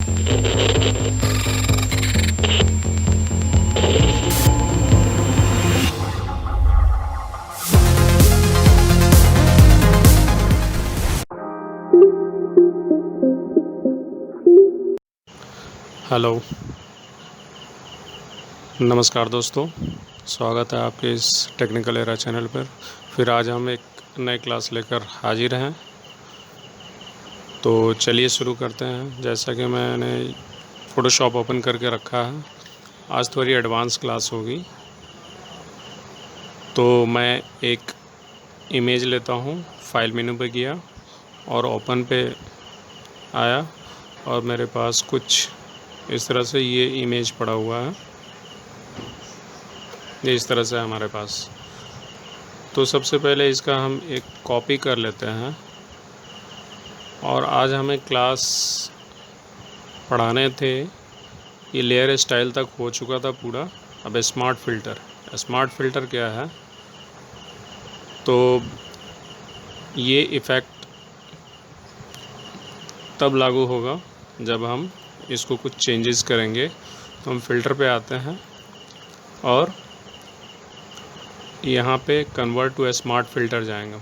Hello, नमस्कार दोस्तों। स्वागत है आपके इस टेक्निकल एरा चैनल पर। फिर आज हम एक नए क्लास लेकर हाजिर हैं। तो चलिए शुरू करते हैं। जैसा कि मैंने फ़ोटोशॉप ओपन करके रखा है, आज थोड़ी एडवांस क्लास होगी। तो मैं एक इमेज लेता हूँ, फाइल मेनू पे गया और ओपन पे आया और मेरे पास कुछ इस तरह से ये इमेज पड़ा हुआ है। ये इस तरह से हमारे पास। तो सबसे पहले इसका हम एक कॉपी कर लेते हैं और आज हमें क्लास पढ़ाने थे। ये लेयर स्टाइल तक हो चुका था पूरा। अब स्मार्ट फ़िल्टर क्या है? तो ये इफ़ेक्ट तब लागू होगा जब हम इसको कुछ चेंजेस करेंगे। तो हम फ़िल्टर पे आते हैं और यहाँ पे कन्वर्ट टू स्मार्ट फ़िल्टर जाएंगे।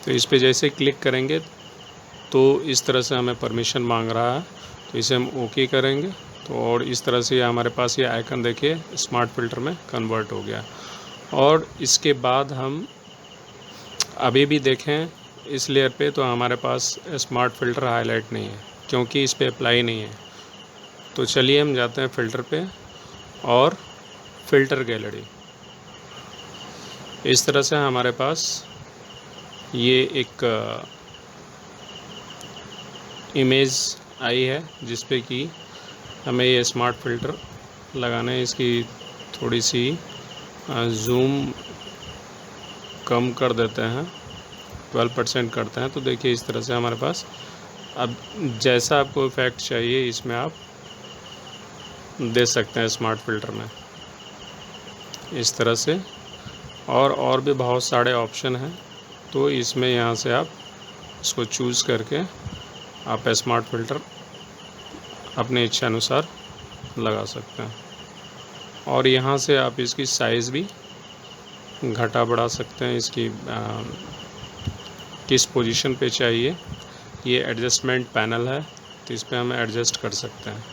तो इस पे जैसे क्लिक करेंगे तो इस तरह से हमें परमिशन मांग रहा है, तो इसे हम ओके करेंगे। तो और इस तरह से हमारे पास ये आइकन देखिए स्मार्ट फ़िल्टर में कन्वर्ट हो गया। और इसके बाद हम अभी भी देखें इस लेयर पे, तो हमारे पास स्मार्ट फ़िल्टर हाईलाइट नहीं है क्योंकि इस पे अप्लाई नहीं है। तो चलिए हम जाते हैं फ़िल्टर पे और फ़िल्टर गैलरी। इस तरह से हमारे पास ये एक इमेज आई है जिस पे कि हमें ये स्मार्ट फ़िल्टर लगाना है। इसकी थोड़ी सी जूम कम कर देते हैं, 12% करते हैं। तो देखिए इस तरह से हमारे पास अब जैसा आपको इफ़ेक्ट चाहिए इसमें आप दे सकते हैं स्मार्ट फ़िल्टर में इस तरह से। और भी बहुत सारे ऑप्शन हैं, तो इसमें यहाँ से आप इसको चूज़ करके आप स्मार्ट फ़िल्टर अपने इच्छा अनुसार लगा सकते हैं। और यहाँ से आप इसकी साइज़ भी घटा बढ़ा सकते हैं। इसकी किस पोजीशन पे चाहिए, ये एडजस्टमेंट पैनल है, तो इस पर हम एडजस्ट कर सकते हैं।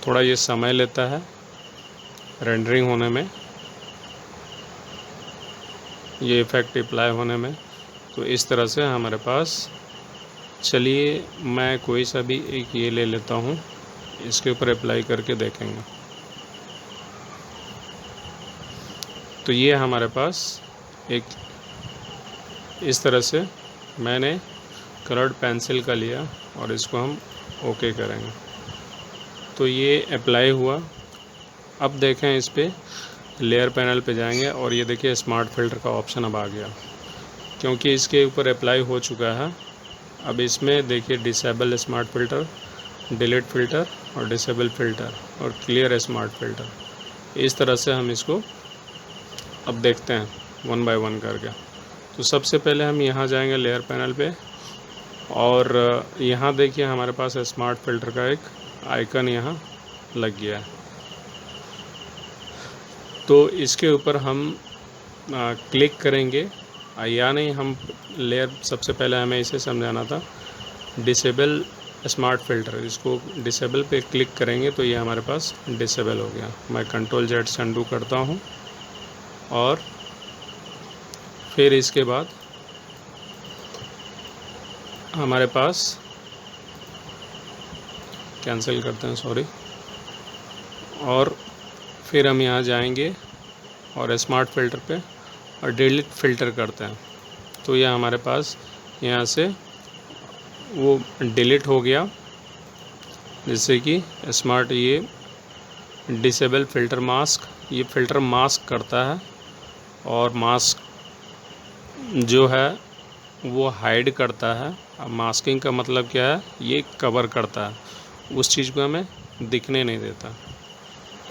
थोड़ा ये समय लेता है रेंडरिंग होने में, ये इफ़ेक्ट अप्लाई होने में। तो इस तरह से हमारे पास, चलिए मैं कोई सा भी एक ये ले लेता हूँ, इसके ऊपर अप्लाई करके देखेंगे। तो ये हमारे पास एक इस तरह से मैंने कलर्ड पेंसिल का लिया और इसको हम ओके करेंगे। तो ये अप्लाई हुआ। अब देखें इस पे लेयर पैनल पे जाएंगे और ये देखिए स्मार्ट फ़िल्टर का ऑप्शन अब आ गया क्योंकि इसके ऊपर अप्लाई हो चुका है। अब इसमें देखिए disable smart filter, delete filter और डिसेबल फ़िल्टर और क्लियर स्मार्ट फ़िल्टर। इस तरह से हम इसको अब देखते हैं वन बाय वन करके। तो सबसे पहले हम यहाँ जाएंगे लेयर पैनल पे और यहाँ देखिए हमारे पास स्मार्ट फ़िल्टर का एक आइकन यहाँ लग गया है। तो इसके ऊपर हम क्लिक करेंगे या नहीं, हम लेयर सबसे पहले हमें इसे समझाना था। डिसेबल स्मार्ट फ़िल्टर, इसको डिसेबल पे क्लिक करेंगे तो ये हमारे पास डिसेबल हो गया। मैं कंट्रोल जेड से अनडू करता हूँ और फिर इसके बाद हमारे पास कैंसिल करते हैं, सॉरी। और फिर हम यहाँ जाएंगे और स्मार्ट फ़िल्टर पे और डिलीट फ़िल्टर करते हैं। तो यह हमारे पास यहाँ से वो डिलीट हो गया, जैसे कि स्मार्ट ये डिसेबल फ़िल्टर मास्क, ये फ़िल्टर मास्क करता है और मास्क जो है वो हाइड करता है। अब मास्किंग का मतलब क्या है, ये कवर करता है, उस चीज़ को हमें दिखने नहीं देता।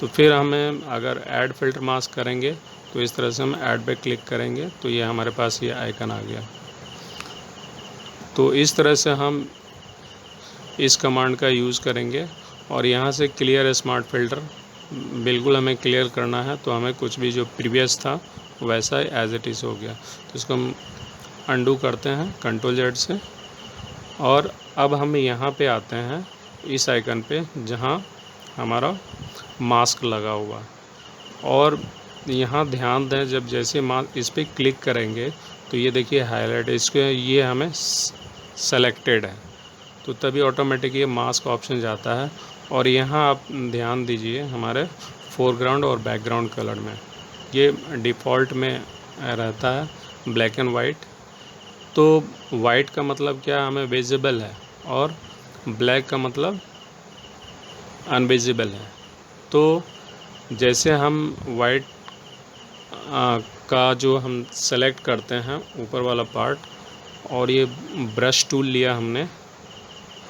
तो फिर हमें अगर ऐड फ़िल्टर मास्क करेंगे तो इस तरह से हम ऐड पे क्लिक करेंगे तो ये हमारे पास ये आइकन आ गया। तो इस तरह से हम इस कमांड का यूज़ करेंगे और यहाँ से क्लियर स्मार्ट फ़िल्टर बिल्कुल हमें क्लियर करना है। तो हमें कुछ भी जो प्रीवियस था वैसा एज इट इज़ हो गया। तो इसको हम अंडू करते हैं कंट्रोल जेड से, और अब हम यहाँ पे आते हैं इस आइकन पे जहाँ हमारा मास्क लगा हुआ है, और यहाँ ध्यान दें जब जैसे इस पर क्लिक करेंगे तो ये देखिए हाईलाइट, इसके ये हमें सेलेक्टेड है, तो तभी ऑटोमेटिक ये मास्क ऑप्शन जाता है। और यहाँ आप ध्यान दीजिए हमारे फोरग्राउंड और बैकग्राउंड कलर में ये डिफ़ॉल्ट में रहता है ब्लैक एंड वाइट। तो वाइट का मतलब क्या हमें विजिबल है और ब्लैक का मतलब अनविजिबल है। तो जैसे हम वाइट का जो हम सेलेक्ट करते हैं ऊपर वाला पार्ट, और ये ब्रश टूल लिया हमने,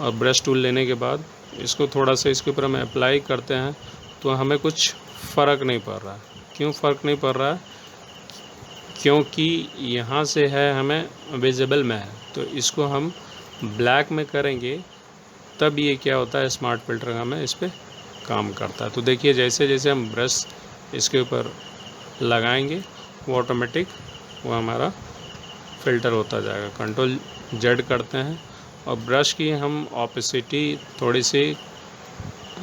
और ब्रश टूल लेने के बाद इसको थोड़ा सा इसके ऊपर हम अप्लाई करते हैं तो हमें कुछ फ़र्क नहीं पड़ रहा है। क्यों फ़र्क नहीं पड़ रहा है? क्योंकि यहाँ से है हमें विजिबल में है, तो इसको हम ब्लैक में करेंगे तब ये क्या होता है, स्मार्ट फ़िल्टर हमें इस पर काम करता है। तो देखिए जैसे जैसे हम ब्रश इसके ऊपर लगाएंगे वो ऑटोमेटिक वो हमारा फ़िल्टर होता जाएगा। कंट्रोल जेड करते हैं और ब्रश की हम ऑपेसिटी थोड़ी सी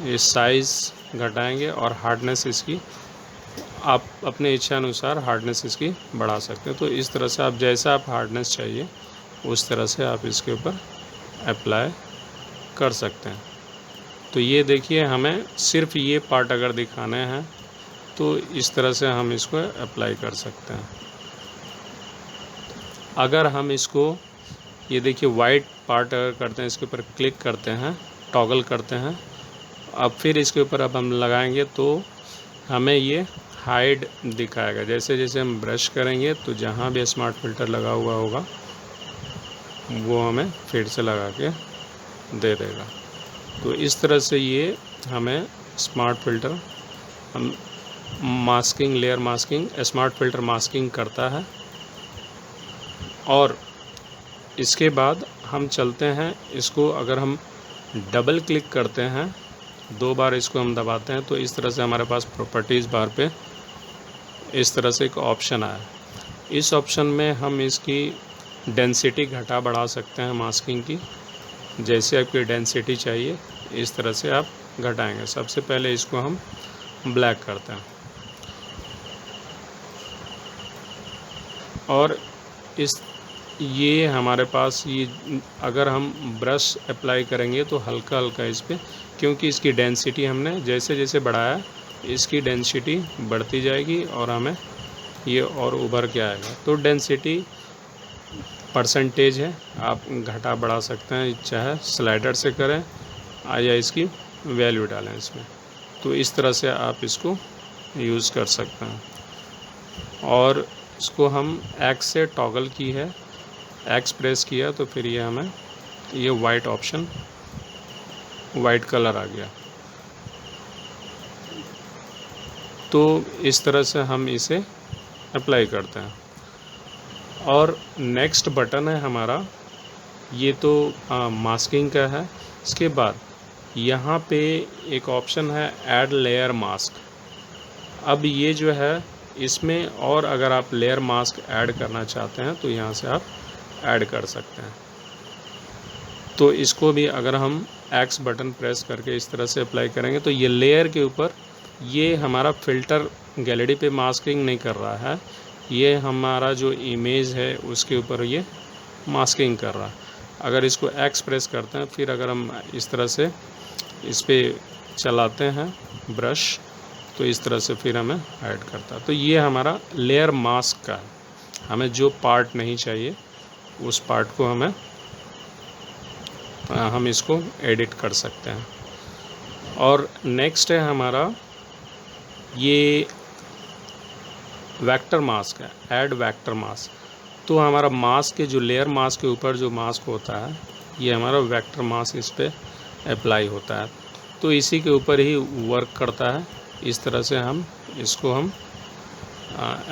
इस साइज़ घटाएंगे, और हार्डनेस इसकी आप अपने इच्छा अनुसार हार्डनेस इसकी बढ़ा सकते हैं। तो इस तरह से आप जैसा आप हार्डनेस चाहिए उस तरह से आप इसके ऊपर अप्लाई कर सकते हैं। तो ये देखिए हमें सिर्फ ये पार्ट अगर दिखाने हैं तो इस तरह से हम इसको अप्लाई कर सकते हैं। अगर हम इसको ये देखिए वाइट पार्ट अगर करते हैं, इसके ऊपर क्लिक करते हैं, टॉगल करते हैं, अब फिर इसके ऊपर अब हम लगाएंगे तो हमें ये हाइड दिखाएगा। जैसे जैसे हम ब्रश करेंगे तो जहाँ भी स्मार्ट फ़िल्टर लगा हुआ होगा वो हमें फिर से लगा के दे देगा। तो इस तरह से ये हमें स्मार्ट फ़िल्टर हम masking, layer masking, smart filter masking करता है। और इसके बाद हम चलते हैं, इसको अगर हम डबल क्लिक करते हैं, 2 बार इसको हम दबाते हैं तो इस तरह से हमारे पास प्रॉपर्टीज़ बार पे इस तरह से एक ऑप्शन आया। इस ऑप्शन में हम इसकी डेंसिटी घटा बढ़ा सकते हैं मास्किंग की, जैसे आपकी डेंसिटी चाहिए इस तरह से आप घटाएंगे। सबसे पहले इसको हम ब्लैक करते हैं, और ये हमारे पास ये अगर हम ब्रश अप्लाई करेंगे तो हल्का हल्का इस पर, क्योंकि इसकी डेंसिटी हमने जैसे जैसे बढ़ाया इसकी डेंसिटी बढ़ती जाएगी और हमें ये और उभर के आएगा। तो डेंसिटी परसेंटेज है, आप घटा बढ़ा सकते हैं, चाहे स्लाइडर से करें या इसकी वैल्यू डालें इसमें। तो इस तरह से आप इसको यूज़ कर सकते हैं। और इसको हम एक्स से टॉगल की है, एक्स प्रेस किया तो फिर ये हमें ये वाइट ऑप्शन, वाइट कलर आ गया। तो इस तरह से हम इसे अप्लाई करते हैं। और नेक्स्ट बटन है हमारा, ये तो मास्किंग का है। इसके बाद यहाँ पे एक ऑप्शन है ऐड लेयर मास्क। अब ये जो है इसमें, और अगर आप लेयर मास्क ऐड करना चाहते हैं तो यहाँ से आप ऐड कर सकते हैं। तो इसको भी अगर हम एक्स बटन प्रेस करके इस तरह से अप्लाई करेंगे तो ये लेयर के ऊपर ये हमारा फ़िल्टर गैलरी पे मास्किंग नहीं कर रहा है, ये हमारा जो इमेज है उसके ऊपर ये मास्किंग कर रहा है। अगर इसको एक्स प्रेस करते हैं, फिर अगर हम इस तरह से इस पर चलाते हैं ब्रश, तो इस तरह से फिर हमें ऐड करता है। तो ये हमारा लेयर मास्क का है, हमें जो पार्ट नहीं चाहिए उस पार्ट को हम इसको एडिट कर सकते हैं। और नेक्स्ट है हमारा ये वेक्टर मास्क है, ऐड वेक्टर मास्क। तो हमारा मास्क के जो लेयर मास्क के ऊपर जो मास्क होता है ये हमारा वेक्टर मास्क इस पर अप्लाई होता है, तो इसी के ऊपर ही वर्क करता है। इस तरह से हम इसको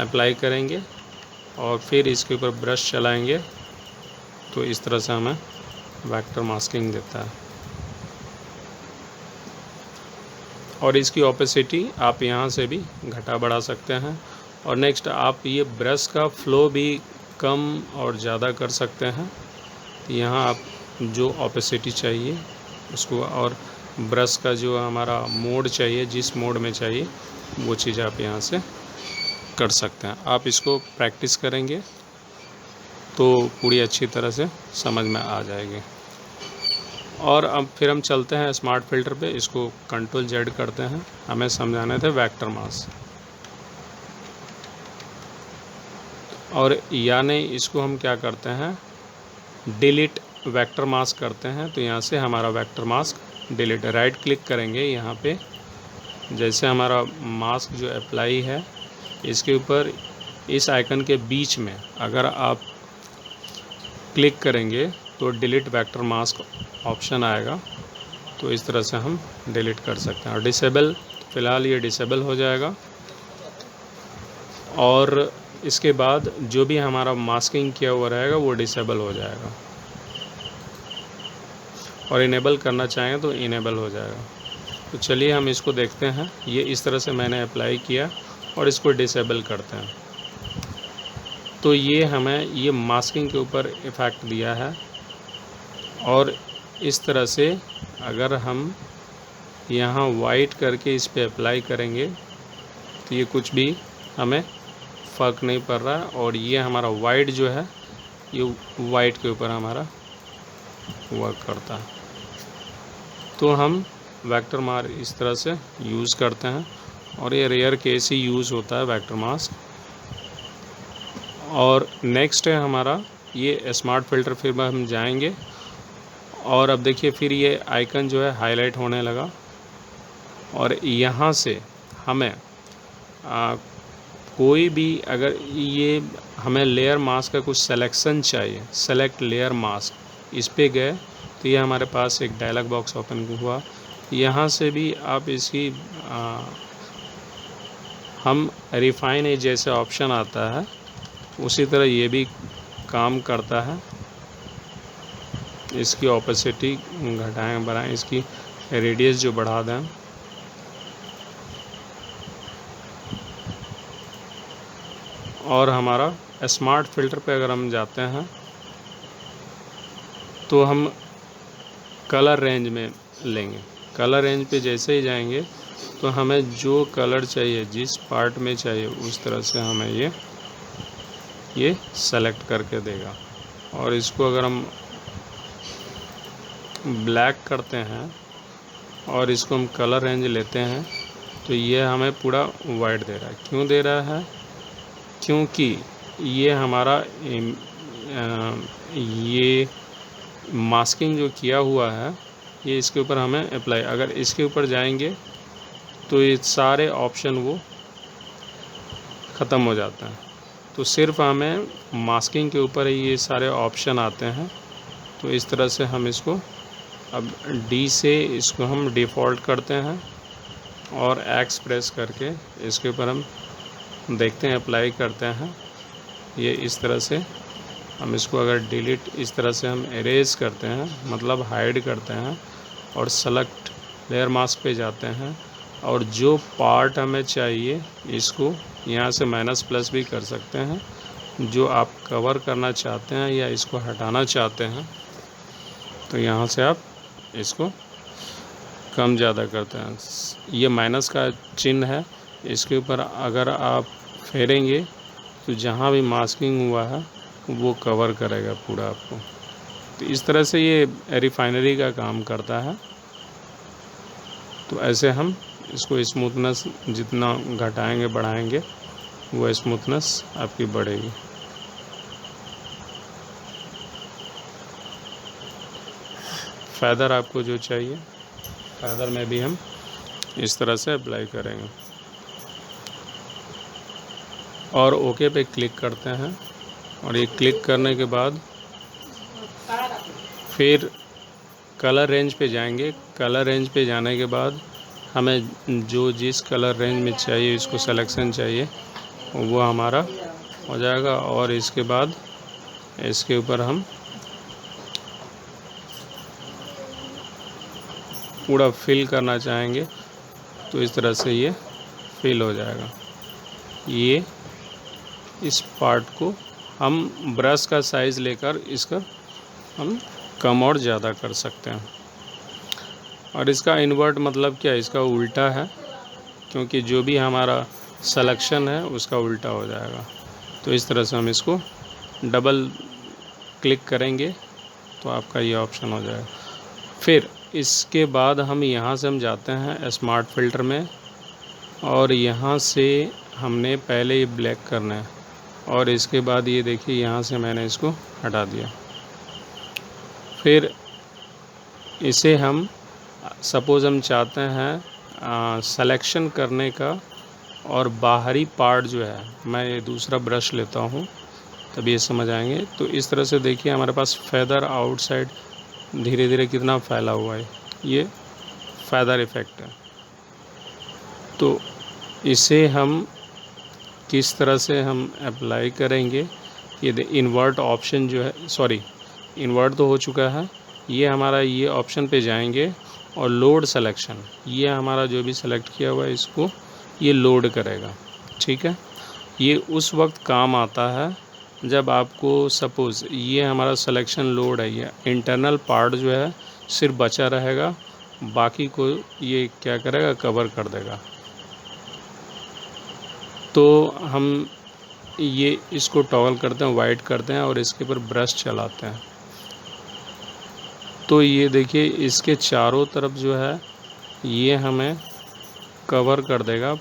अप्लाई करेंगे और फिर इसके ऊपर ब्रश चलाएंगे तो इस तरह से हमें वेक्टर मास्किंग देता है। और इसकी ओपेसिटी आप यहाँ से भी घटा बढ़ा सकते हैं। और नेक्स्ट आप ये ब्रश का फ्लो भी कम और ज़्यादा कर सकते हैं। यहाँ आप जो ओपेसिटी चाहिए उसको, और ब्रश का जो हमारा मोड चाहिए, जिस मोड में चाहिए वो चीज़ आप यहाँ से कर सकते हैं। आप इसको प्रैक्टिस करेंगे तो पूरी अच्छी तरह से समझ में आ जाएगी। और अब फिर हम चलते हैं स्मार्ट फ़िल्टर पे। इसको कंट्रोल जेड करते हैं। हमें समझाने थे वेक्टर मास्क, और यानी इसको हम क्या करते हैं, डिलीट वेक्टर मास्क करते हैं। तो यहाँ से हमारा vector mask delete, right click करेंगे यहाँ पे। जैसे हमारा मास्क जो अप्लाई है, इसके ऊपर इस आइकन के बीच में अगर आप क्लिक करेंगे तो डिलीट वेक्टर मास्क ऑप्शन आएगा। तो इस तरह से हम डिलीट कर सकते हैं। और डिसेबल, फ़िलहाल ये डिसेबल हो जाएगा। और इसके बाद जो भी हमारा मास्किंग किया हुआ रहेगा वो डिसेबल हो जाएगा, और इनेबल करना चाहेंगे तो इनेबल हो जाएगा। तो चलिए हम इसको देखते हैं। ये इस तरह से मैंने अप्लाई किया और इसको डिसेबल करते हैं। तो ये हमें ये मास्किंग के ऊपर इफ़ेक्ट दिया है। और इस तरह से अगर हम यहाँ वाइट करके इस पे अप्लाई करेंगे तो ये कुछ भी हमें फ़र्क नहीं पड़ रहा है। और ये हमारा वाइट जो है, ये वाइट के ऊपर हमारा वर्क करता है। तो हम वेक्टर मास्क इस तरह से यूज़ करते हैं, और ये रेयर केस ही यूज़ होता है वेक्टर मास्क। और नेक्स्ट है हमारा ये स्मार्ट फ़िल्टर। फिर हम जाएंगे और अब देखिए फिर ये आइकन जो है हाईलाइट होने लगा। और यहाँ से हमें कोई भी, अगर ये हमें लेयर मास्क का कुछ सिलेक्शन चाहिए, सेलेक्ट लेयर मास्क, इस पे गए तो ये हमारे पास एक डायलॉग बॉक्स ओपन हुआ। यहाँ से भी आप इसकी हम रिफाइन है जैसे ऑप्शन आता है, उसी तरह ये भी काम करता है। इसकी ओपेसिटी घटाएं बढ़ाएं, इसकी रेडियस जो बढ़ा दें। और हमारा स्मार्ट फ़िल्टर पे अगर हम जाते हैं तो हम कलर रेंज में लेंगे। कलर रेंज पे जैसे ही जाएंगे तो हमें जो कलर चाहिए, जिस पार्ट में चाहिए, उस तरह से हमें ये सेलेक्ट करके देगा। और इसको अगर हम ब्लैक करते हैं और इसको हम कलर रेंज लेते हैं तो ये हमें पूरा वाइट दे रहा है। क्यों दे रहा है? क्योंकि ये हमारा ये मास्किंग जो किया हुआ है, ये इसके ऊपर हमें अप्लाई, अगर इसके ऊपर जाएंगे तो ये सारे ऑप्शन वो ख़त्म हो जाता है। तो सिर्फ हमें मास्किंग के ऊपर ही ये सारे ऑप्शन आते हैं। तो इस तरह से हम इसको अब डी से इसको हम डिफ़ॉल्ट करते हैं और एक्स प्रेस करके इसके ऊपर हम देखते हैं, अप्लाई करते हैं। ये इस तरह से हम इसको अगर डिलीट, इस तरह से हम इरेज करते हैं, मतलब हाइड करते हैं, और सेलेक्ट लेयर मास्क पे जाते हैं, और जो पार्ट हमें चाहिए इसको यहाँ से माइनस प्लस भी कर सकते हैं, जो आप कवर करना चाहते हैं या इसको हटाना चाहते हैं। तो यहाँ से आप इसको कम ज़्यादा करते हैं। ये माइनस का चिन्ह है, इसके ऊपर अगर आप फेरेंगे तो जहाँ भी मास्किंग हुआ है वो कवर करेगा पूरा आपको। तो इस तरह से ये रिफाइनरी का काम करता है। तो ऐसे हम इसको स्मूथनेस जितना घटाएंगे बढ़ाएंगे वो स्मूथनेस आपकी बढ़ेगी। फ़ेदर आपको जो चाहिए, फ़ेदर में भी हम इस तरह से अप्लाई करेंगे। और ओके पे क्लिक करते हैं, और ये क्लिक करने के बाद फिर कलर रेंज पे जाएंगे। कलर रेंज पे जाने के बाद हमें जो जिस कलर रेंज में चाहिए, इसको सिलेक्शन चाहिए, वो हमारा हो जाएगा। और इसके बाद इसके ऊपर हम पूरा फिल करना चाहेंगे तो इस तरह से ये फिल हो जाएगा। ये इस पार्ट को हम ब्रश का साइज़ लेकर इसका हम कम और ज़्यादा कर सकते हैं। और इसका इन्वर्ट मतलब क्या है, इसका उल्टा है, क्योंकि जो भी हमारा सिलेक्शन है उसका उल्टा हो जाएगा। तो इस तरह से हम इसको डबल क्लिक करेंगे तो आपका ये ऑप्शन हो जाएगा। फिर इसके बाद हम यहाँ से हम जाते हैं स्मार्ट फ़िल्टर में, और यहाँ से हमने पहले ये ब्लैक करना है, और इसके बाद ये देखिए यहाँ से मैंने इसको हटा दिया। फिर इसे हम सपोज़ हम चाहते हैं सिलेक्शन करने का, और बाहरी पार्ट जो है, मैं ये दूसरा ब्रश लेता हूँ तभी ये समझ आएंगे। तो इस तरह से देखिए हमारे पास फेदर आउटसाइड धीरे धीरे कितना फैला हुआ है, ये फेदर इफ़ेक्ट है। तो इसे हम किस तरह से हम अप्लाई करेंगे, ये इन्वर्ट ऑप्शन जो है, सॉरी इन्वर्ट तो हो चुका है, ये हमारा ये ऑप्शन पे जाएंगे और लोड सिलेक्शन, ये हमारा जो भी सेलेक्ट किया हुआ है इसको ये लोड करेगा। ठीक है, ये उस वक्त काम आता है जब आपको सपोज़ ये हमारा सिलेक्शन लोड है, ये इंटरनल पार्ट जो है सिर्फ बचा रहेगा, बाकी को ये क्या करेगा, कवर कर देगा। तो हम ये इसको टॉगल करते हैं, वाइट करते हैं और इसके ऊपर ब्रश चलाते हैं। तो ये देखिए इसके चारों तरफ जो है ये हमें कवर कर देगा,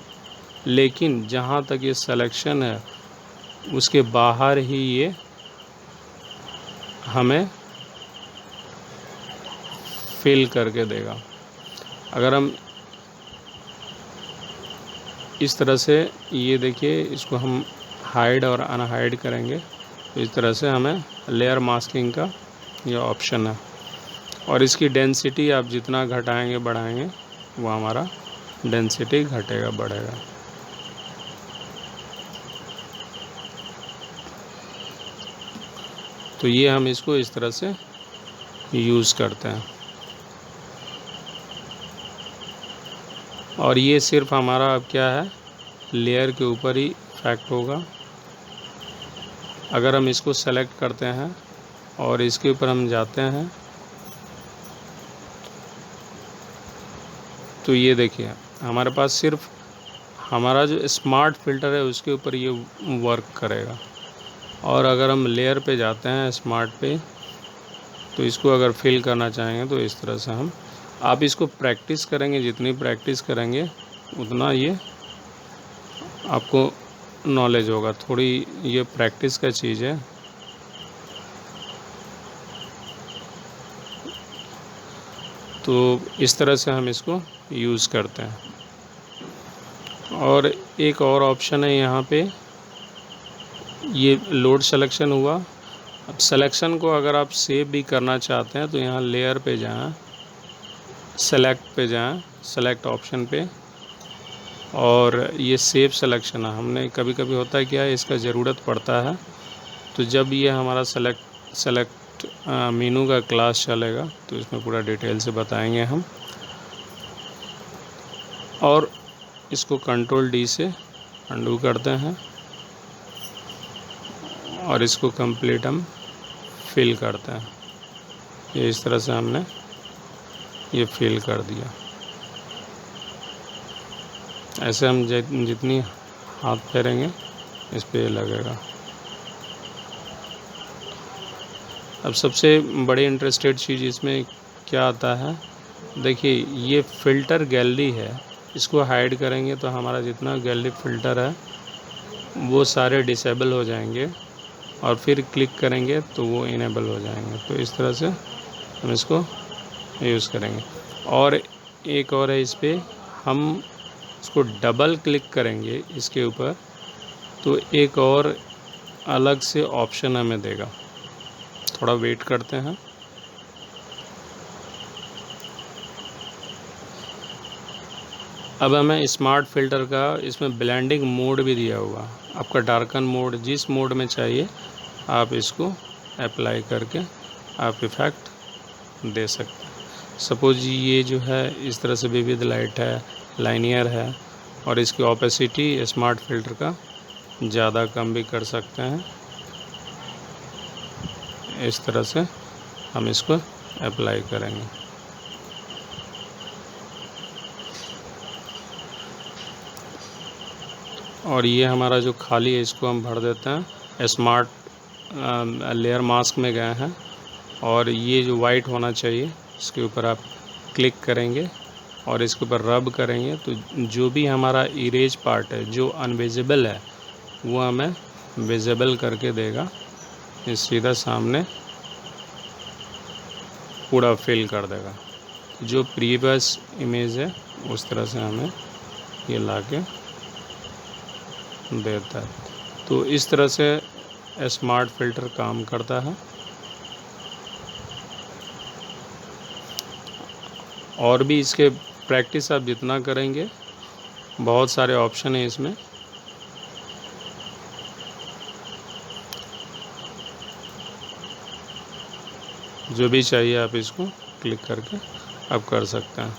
लेकिन जहाँ तक ये सिलेक्शन है उसके बाहर ही ये हमें फिल करके देगा। अगर हम इस तरह से ये देखिए इसको हम हाइड और अनहाइड करेंगे तो इस तरह से हमें लेयर मास्किंग का ये ऑप्शन है। और इसकी डेंसिटी आप जितना घटाएंगे बढ़ाएंगे वो हमारा डेंसिटी घटेगा बढ़ेगा। तो ये हम इसको इस तरह से यूज़ करते हैं। और ये सिर्फ हमारा अब क्या है, लेयर के ऊपर ही इफेक्ट होगा। अगर हम इसको सेलेक्ट करते हैं और इसके ऊपर हम जाते हैं तो ये देखिए हमारे पास सिर्फ हमारा जो स्मार्ट फ़िल्टर है उसके ऊपर ये वर्क करेगा। और अगर हम लेयर पे जाते हैं स्मार्ट पे, तो इसको अगर फिल करना चाहेंगे तो इस तरह से हम, आप इसको प्रैक्टिस करेंगे, जितनी प्रैक्टिस करेंगे उतना ये आपको नॉलेज होगा। थोड़ी ये प्रैक्टिस का चीज़ है। तो इस तरह से हम इसको यूज़ करते हैं। और एक और ऑप्शन है यहाँ पे, ये लोड सिलेक्शन हुआ। अब सिलेक्शन को अगर आप सेव भी करना चाहते हैं तो यहाँ लेयर पे जाएं, सेलेक्ट पे जाएं, सेलेक्ट ऑप्शन पे, और ये सेव सिलेक्शन है। हमने कभी कभी होता है क्या है, इसका ज़रूरत पड़ता है, तो जब ये हमारा सेलेक्ट मेनू का क्लास चलेगा तो इसमें पूरा डिटेल से बताएंगे हम। और इसको कंट्रोल डी से अंडू करते हैं और इसको कंप्लीट हम फिल करते हैं। ये इस तरह से हमने ये फिल कर दिया। ऐसे हम जितनी हाथ फेरेंगे इस पे लगेगा। अब सबसे बड़ी इंटरेस्टेड चीज़ इसमें क्या आता है, देखिए ये फ़िल्टर गैलरी है, इसको हाइड करेंगे तो हमारा जितना गैलरी फ़िल्टर है वो सारे डिसेबल हो जाएंगे, और फिर क्लिक करेंगे तो वो इनेबल हो जाएंगे। तो इस तरह से हम इसको यूज़ करेंगे। और एक और है, इस पर हम इसको डबल क्लिक करेंगे इसके ऊपर तो एक और अलग से ऑप्शन हमें देगा। थोड़ा वेट करते हैं। अब हमें स्मार्ट फ़िल्टर का इसमें ब्लेंडिंग मोड भी दिया हुआ, आपका डार्कन मोड जिस मोड में चाहिए आप इसको अप्लाई करके आप इफ़ेक्ट दे सकते हैं। सपोज ये जो है इस तरह से विविध लाइट है, लाइनियर है, और इसकी ओपेसिटी स्मार्ट फ़िल्टर का ज़्यादा कम भी कर सकते हैं। इस तरह से हम इसको अप्लाई करेंगे। और ये हमारा जो खाली है इसको हम भर देते हैं। स्मार्ट लेयर मास्क में गए हैं, और ये जो वाइट होना चाहिए इसके ऊपर आप क्लिक करेंगे और इसके ऊपर रब करेंगे, तो जो भी हमारा इरेज पार्ट है जो अनविजिबल है वो हमें विजिबल करके देगा। ये सीधा सामने पूरा फिल कर देगा। जो प्रीवियस इमेज है उस तरह से हमें ये लाके देता है। तो इस तरह से स्मार्ट फ़िल्टर काम करता है। और भी इसके प्रैक्टिस आप जितना करेंगे, बहुत सारे ऑप्शन हैं इसमें। जो भी चाहिए आप इसको क्लिक करके आप कर सकते हैं।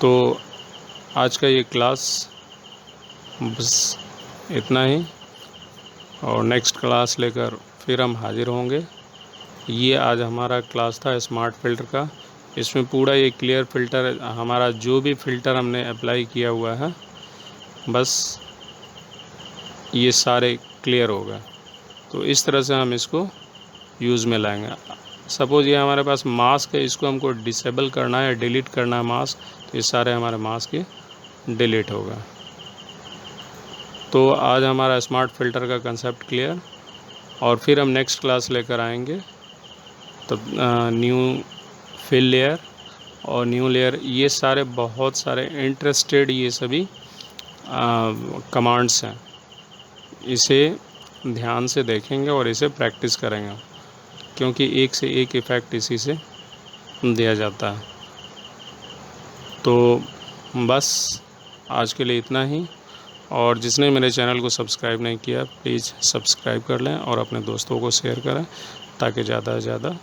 तो आज का ये क्लास बस इतना ही, और नेक्स्ट क्लास लेकर फिर हम हाजिर होंगे। ये आज हमारा क्लास था स्मार्ट फ़िल्टर का। इसमें पूरा ये क्लियर फ़िल्टर, हमारा जो भी फ़िल्टर हमने अप्लाई किया हुआ है बस ये सारे क्लियर हो गए। तो इस तरह से हम इसको यूज़ में लाएंगे। सपोज़ ये हमारे पास मास्क है, इसको हमको डिसेबल करना है, डिलीट करना है मास्क, तो ये सारे हमारे मास्क ये डिलीट हो गए। तो आज हमारा स्मार्ट फ़िल्टर का कंसेप्ट क्लियर, और फिर हम नेक्स्ट क्लास लेकर आएंगे। तब न्यू फिल लेयर और न्यू लेयर, ये सारे बहुत सारे इंटरेस्टेड ये सभी कमांड्स हैं। इसे ध्यान से देखेंगे और इसे प्रैक्टिस करेंगे, क्योंकि एक से एक इफ़ेक्ट इसी से दिया जाता है। तो बस आज के लिए इतना ही, और जिसने मेरे चैनल को सब्सक्राइब नहीं किया प्लीज़ सब्सक्राइब कर लें और अपने दोस्तों को शेयर करें, ताकि ज़्यादा से ज़्यादा